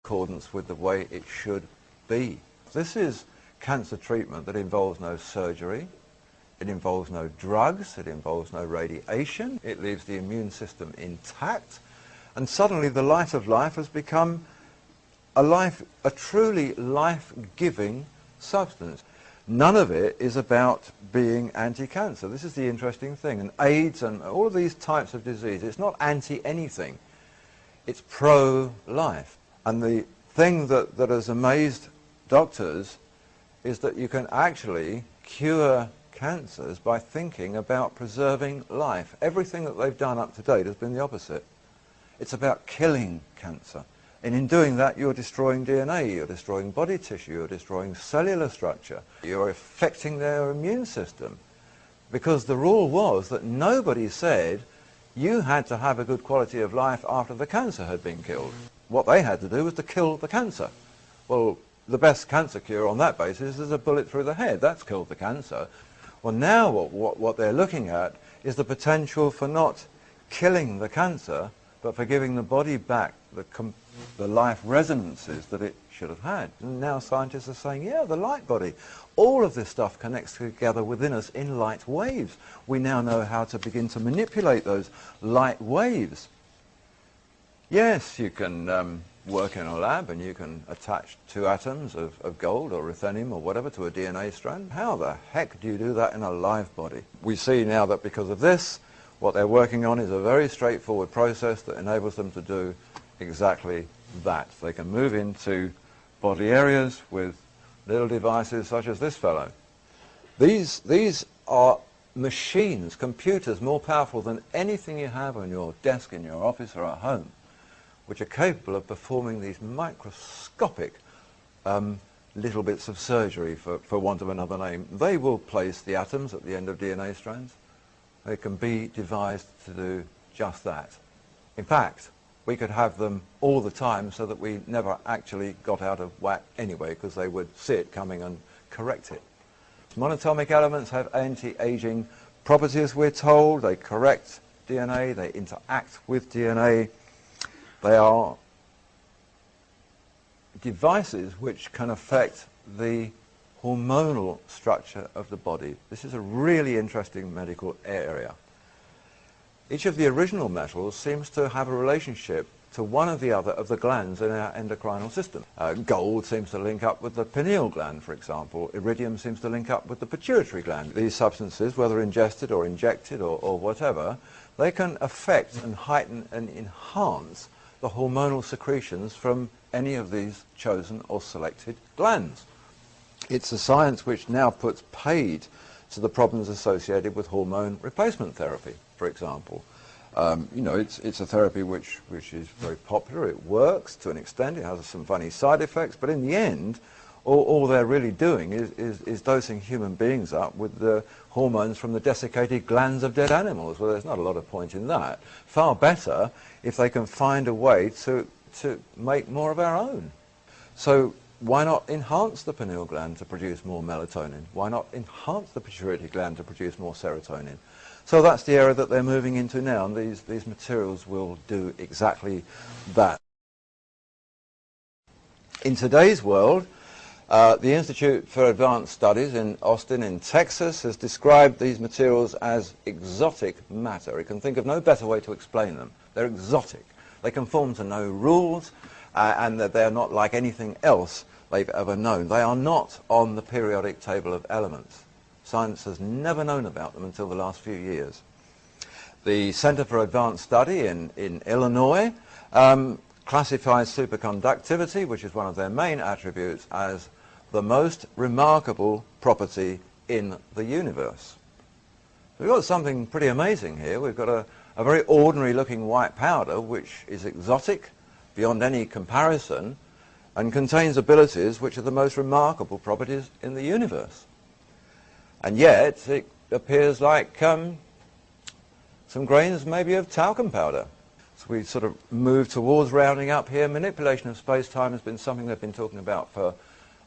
accordance with the way it should be. This is cancer treatment that involves no surgery, it involves no drugs, it involves no radiation, it leaves the immune system intact, and suddenly the light of life has become a truly life-giving substance. None of it is about being anti-cancer. This is the interesting thing. And AIDS and all of these types of disease, it's not anti-anything. It's pro-life. And the thing that has amazed doctors is that you can actually cure cancers by thinking about preserving life. Everything that they've done up to date has been the opposite. It's about killing cancer. And in doing that, you're destroying DNA, you're destroying body tissue, you're destroying cellular structure, you're affecting their immune system. Because the rule was that nobody said you had to have a good quality of life after the cancer had been killed. What they had to do was to kill the cancer. Well, the best cancer cure on that basis is a bullet through the head. That's killed the cancer. Well, now what they're looking at is the potential for not killing the cancer, but for giving the body back the life resonances that it should have had. And now scientists are saying, yeah, the light body. All of this stuff connects together within us in light waves. We now know how to begin to manipulate those light waves. Yes, you can work in a lab and you can attach 2 atoms of gold or ruthenium or whatever to a DNA strand. How the heck do you do that in a live body? We see now that because of this, what they're working on is a very straightforward process that enables them to do exactly that. They can move into body areas with little devices such as this fellow. These are machines, computers more powerful than anything you have on your desk in your office or at home, which are capable of performing these microscopic little bits of surgery, for want of another name. They will place the atoms at the end of DNA strands. They can be devised to do just that. In fact, we could have them all the time so that we never actually got out of whack anyway, because they would see it coming and correct it. Monatomic elements have anti-aging properties, we're told. They correct DNA, they interact with DNA. They are devices which can affect the hormonal structure of the body. This is a really interesting medical area. Each of the original metals seems to have a relationship to one or the other of the glands in our endocrinal system. Gold seems to link up with the pineal gland, for example. Iridium seems to link up with the pituitary gland. These substances, whether ingested or injected or whatever, they can affect and heighten and enhance the hormonal secretions from any of these chosen or selected glands. It's a science which now puts paid to the problems associated with hormone replacement therapy, for example. You know, it's a therapy which is very popular. It works to an extent. It has some funny side effects, but in the end, all they're really doing is dosing human beings up with the hormones from the desiccated glands of dead animals. Well, there's not a lot of point in that. Far better if they can find a way to make more of our own. So why not enhance the pineal gland to produce more melatonin? Why not enhance the pituitary gland to produce more serotonin? So that's the area that they're moving into now, and these materials will do exactly that. In today's world, the Institute for Advanced Studies in Austin in Texas has described these materials as exotic matter. It can think of no better way to explain them. They're exotic. They conform to no rules, and that they're not like anything else they've ever known. They are not on the periodic table of elements. Science has never known about them until the last few years. The Center for Advanced Study in Illinois classifies superconductivity, which is one of their main attributes, as the most remarkable property in the universe. We've got something pretty amazing here. We've got a very ordinary looking white powder which is exotic beyond any comparison and contains abilities which are the most remarkable properties in the universe. And yet it appears like some grains maybe of talcum powder. So we sort of move towards rounding up here. Manipulation of space-time has been something they've been talking about for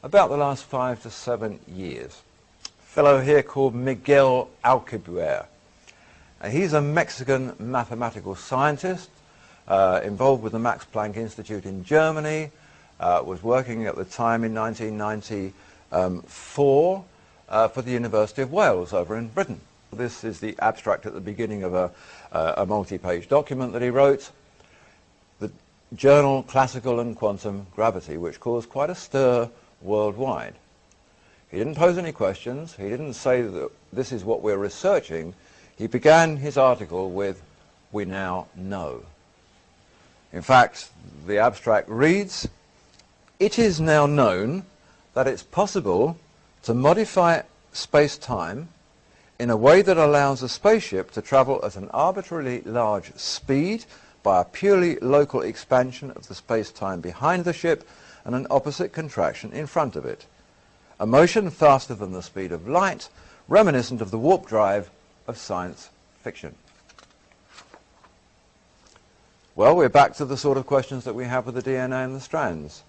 about the last 5 to 7 years. A fellow here called Miguel Alcubierre. He's a Mexican mathematical scientist involved with the Max Planck Institute in Germany, was working at the time in 1994 for the University of Wales over in Britain. This is the abstract at the beginning of a multi-page document that he wrote, the journal Classical and Quantum Gravity, which caused quite a stir worldwide. He didn't pose any questions. He didn't say that this is what we're researching. He began his article with, "We now know." In fact, the abstract reads, "It is now known that it's possible to modify space-time in a way that allows a spaceship to travel at an arbitrarily large speed by a purely local expansion of the space-time behind the ship and an opposite contraction in front of it. A motion faster than the speed of light, reminiscent of the warp drive of science fiction." Well, we're back to the sort of questions that we have with the DNA and the strands.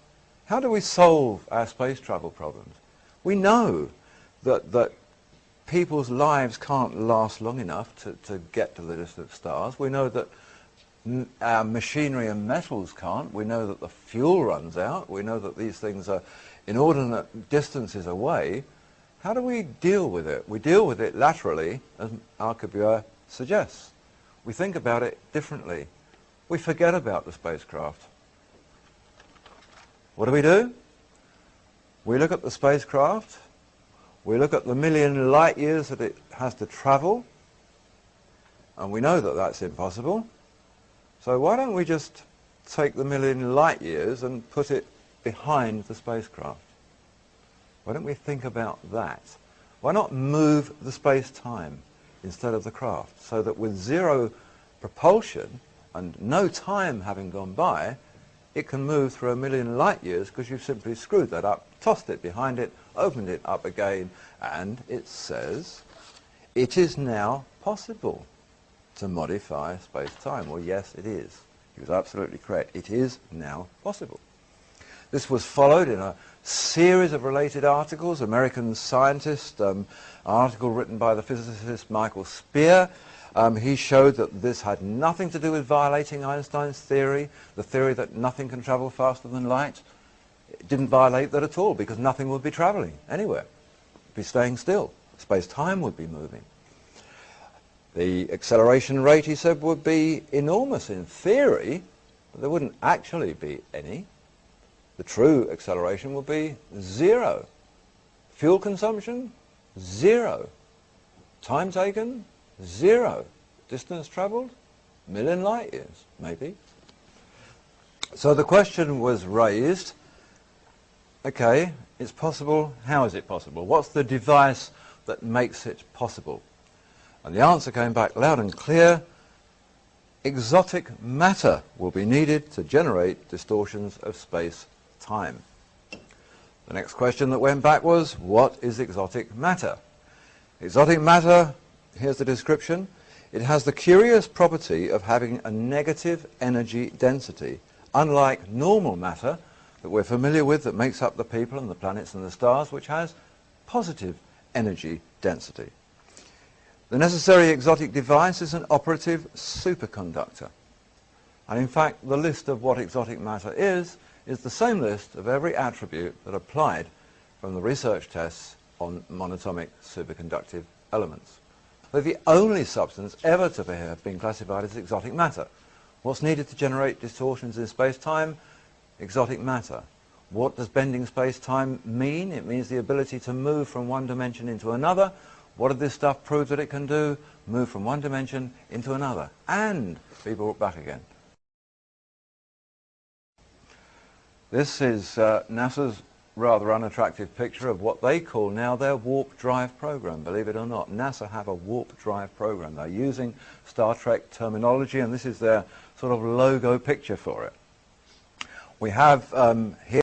How do we solve our space travel problems? We know that people's lives can't last long enough to get to the distant stars. We know that our machinery and metals can't. We know that the fuel runs out. We know that these things are inordinate distances away. How do we deal with it? We deal with it laterally, as Alcubierre suggests. We think about it differently. We forget about the spacecraft. What do? We look at the spacecraft. We look at the million light years that it has to travel, and we know that that's impossible. So why don't we just take the million light years and put it behind the spacecraft? Why don't we think about that? Why not move the space-time instead of the craft, so that with zero propulsion and no time having gone by, it can move through a million light years because you've simply screwed that up, tossed it behind it, opened it up again, and it says, "It is now possible to modify space-time." Well, yes, it is. He was absolutely correct. It is now possible. This was followed in a series of related articles. American scientist, an article written by the physicist Michael Spear. He showed that this had nothing to do with violating Einstein's theory, the theory that nothing can travel faster than light. It didn't violate that at all, because nothing would be traveling anywhere. It would be staying still. Space-time would be moving. The acceleration rate, he said, would be enormous in theory, but there wouldn't actually be any. The true acceleration would be zero. Fuel consumption, zero. Time taken, zero. Distance traveled, million light years, maybe. So the question was raised, okay, it's possible. How is it possible? What's the device that makes it possible? And the answer came back loud and clear. Exotic matter will be needed to generate distortions of space-time. The next question that went back was, what is exotic matter? Exotic matter, here's the description. It has the curious property of having a negative energy density, unlike normal matter that we're familiar with that makes up the people and the planets and the stars, which has positive energy density. The necessary exotic device is an operative superconductor. And in fact, the list of what exotic matter is the same list of every attribute that applied from the research tests on monatomic superconductive elements. They're the only substance ever to have been classified as exotic matter. What's needed to generate distortions in space-time? Exotic matter. What does bending space-time mean? It means the ability to move from one dimension into another. What did this stuff prove that it can do? Move from one dimension into another and be brought back again. This is NASA's rather unattractive picture of what they call now their warp drive program. Believe it or not, NASA have a warp drive program. They're using Star Trek terminology, and this is their sort of logo picture for it. We have here